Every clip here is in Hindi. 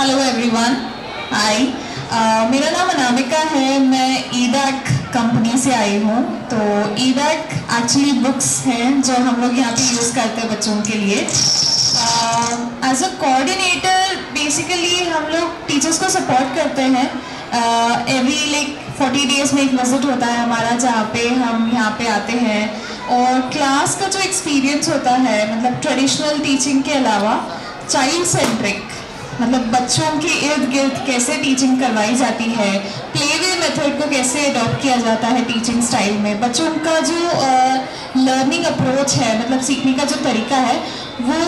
हेलो एवरीवन, हाय। मेरा नाम अनामिका है। मैं ईडैक कंपनी से आई हूँ। तो ईडैक एक्चुअली बुक्स हैं जो हम लोग यहाँ पे यूज़ करते हैं बच्चों के लिए। एज अ कोऑर्डिनेटर बेसिकली हम लोग टीचर्स को सपोर्ट करते हैं। एवरी 40 डेज में एक विजिट होता है हमारा, जहाँ पे हम यहाँ पे आते हैं और क्लास का जो एक्सपीरियंस होता है, मतलब ट्रेडिशनल टीचिंग के अलावा चाइल्ड सेंट्रिक, मतलब बच्चों के इर्द गिर्द कैसे टीचिंग करवाई जाती है, प्ले वे मेथड को कैसे अडॉप्ट किया जाता है टीचिंग स्टाइल में, बच्चों का जो लर्निंग अप्रोच है, मतलब सीखने का जो तरीका है वो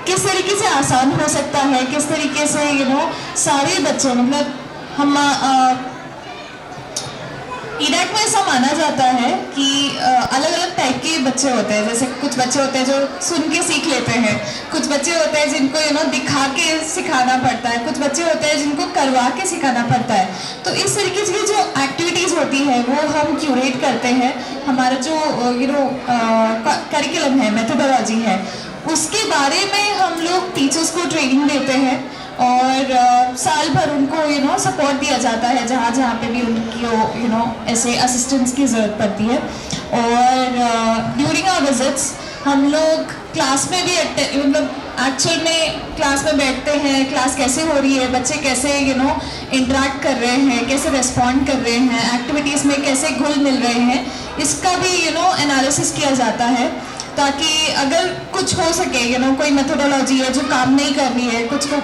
किस तरीके से आसान हो सकता है, किस तरीके से सारे बच्चे, मतलब हम ईडैक में ऐसा माना जाता है कि अलग अलग टाइप के बच्चे होते हैं। जैसे कुछ बच्चे होते हैं जो सुन के सीख लेते हैं, कुछ बच्चे होते हैं जिनको दिखा के सिखाना पड़ता है, कुछ बच्चे होते हैं जिनको करवा के सिखाना पड़ता है। तो इस तरीके की जो एक्टिविटीज़ होती है वो हम क्यूरेट करते हैं। हमारा जो करिकुलम है, मेथोडोलॉजी है, उसके बारे में हम लोग टीचर्स को ट्रेनिंग देते हैं और साल भर उनको सपोर्ट दिया जाता है जहाँ जहाँ पे भी उनकी ऐसे असिस्टेंस की ज़रूरत पड़ती है। और ड्यूरिंग आवर विजिट्स हम लोग क्लास में भी मतलब एक्चुअल में क्लास में बैठते हैं, क्लास कैसे हो रही है, बच्चे कैसे इंटरेक्ट कर रहे हैं, कैसे रिस्पॉन्ड कर रहे हैं, एक्टिविटीज़ में कैसे घुल मिल रहे हैं, इसका भी एनालिसिस किया जाता है, ताकि अगर कुछ हो सके कोई मेथोडोलॉजी है जो काम नहीं कर रही है, कुछ को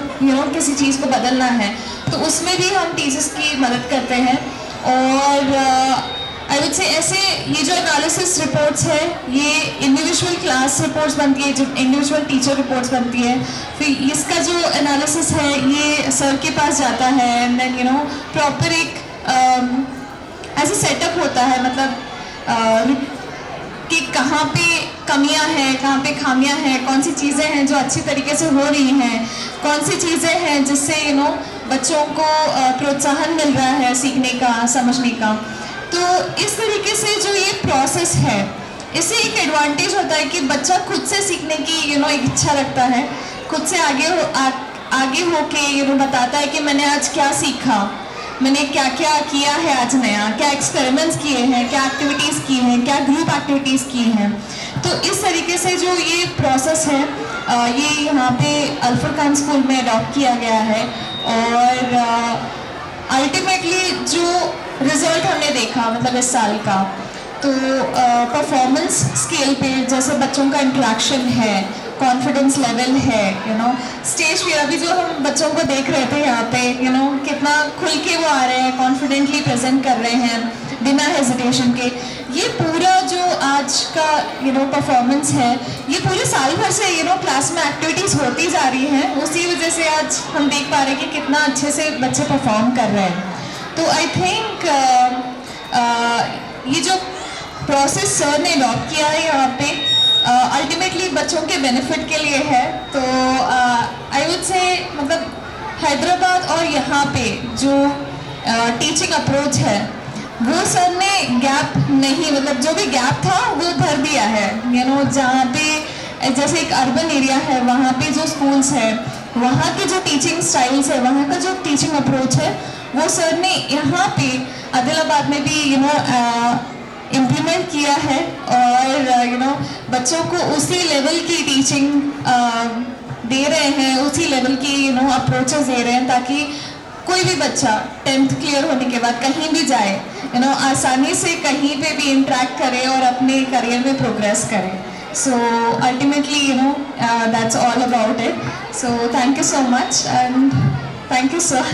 किसी चीज़ को बदलना है, तो उसमें भी हम टीचर्स की मदद करते हैं। और आई वुड से ऐसे ये जो एनालिसिस रिपोर्ट्स है ये इंडिविजुअल क्लास रिपोर्ट्स बनती है, जो इंडिविजुअल टीचर रिपोर्ट्स बनती है, फिर इसका जो एनालिसिस है ये सर के पास जाता है एंड देन प्रॉपर एक ऐसे सेटअप होता है, मतलब कि कहाँ पे कमियां हैं, कहाँ पे खामियां हैं, कौन सी चीज़ें हैं जो अच्छी तरीके से हो रही हैं, कौन सी चीज़ें हैं जिससे बच्चों को प्रोत्साहन मिल रहा है सीखने का, समझने का। तो इस तरीके से जो ये प्रोसेस है, इससे एक एडवांटेज होता है कि बच्चा खुद से सीखने की एक इच्छा रखता है, खुद से आगे होके बताता है कि मैंने आज क्या सीखा, मैंने क्या क्या किया है आज नया, क्या एक्सपेरिमेंट्स किए हैं, क्या एक्टिविटीज़ की हैं, क्या ग्रुप एक्टिविटीज़ की हैं। तो इस तरीके से जो ये प्रोसेस है ये यहाँ पे अल फुरकान स्कूल में अडॉप्ट किया गया है। और अल्टीमेटली जो रिज़ल्ट हमने देखा, मतलब इस साल का, तो परफॉर्मेंस स्केल पे जैसे बच्चों का इंटरेक्शन है, कॉन्फिडेंस लेवल है, स्टेज पे अभी जो हम बच्चों को देख रहे थे यहाँ पे, कितना खुल के वो आ रहे हैं, कॉन्फिडेंटली प्रेजेंट कर रहे हैं बिना हेजिटेशन के। ये पूरा जो आज का परफॉर्मेंस है, ये पूरे साल भर से क्लास में एक्टिविटीज़ होती जा रही हैं, उसी वजह से आज हम देख पा रहे हैं कि कितना अच्छे से बच्चे परफॉर्म कर रहे हैं। तो आई थिंक ये जो प्रोसेस सर ने अडॉप्ट किया है यहाँ पे अल्टीमेटली बच्चों के बेनिफिट के लिए है। तो आई वुड से मतलब हैदराबाद और यहाँ पे जो टीचिंग अप्रोच है वो सर ने गैप नहीं, मतलब जो भी गैप था वो भर दिया है। जहाँ पे जैसे एक अर्बन एरिया है, वहाँ पे जो स्कूल्स है, वहाँ के जो टीचिंग स्टाइल्स है, वहाँ का जो टीचिंग अप्रोच है, वो सर ने यहाँ पे आदिलाबाद में भी इम्प्लीमेंट किया है। और बच्चों को उसी लेवल की टीचिंग दे रहे हैं, उसी लेवल की अप्रोचेस दे रहे हैं, ताकि कोई भी बच्चा 10th क्लियर होने के बाद कहीं भी जाए, आसानी से कहीं पे भी इंटरेक्ट करे और अपने करियर में प्रोग्रेस करे। So ultimately that's all about it. So thank you so much and thank you sir.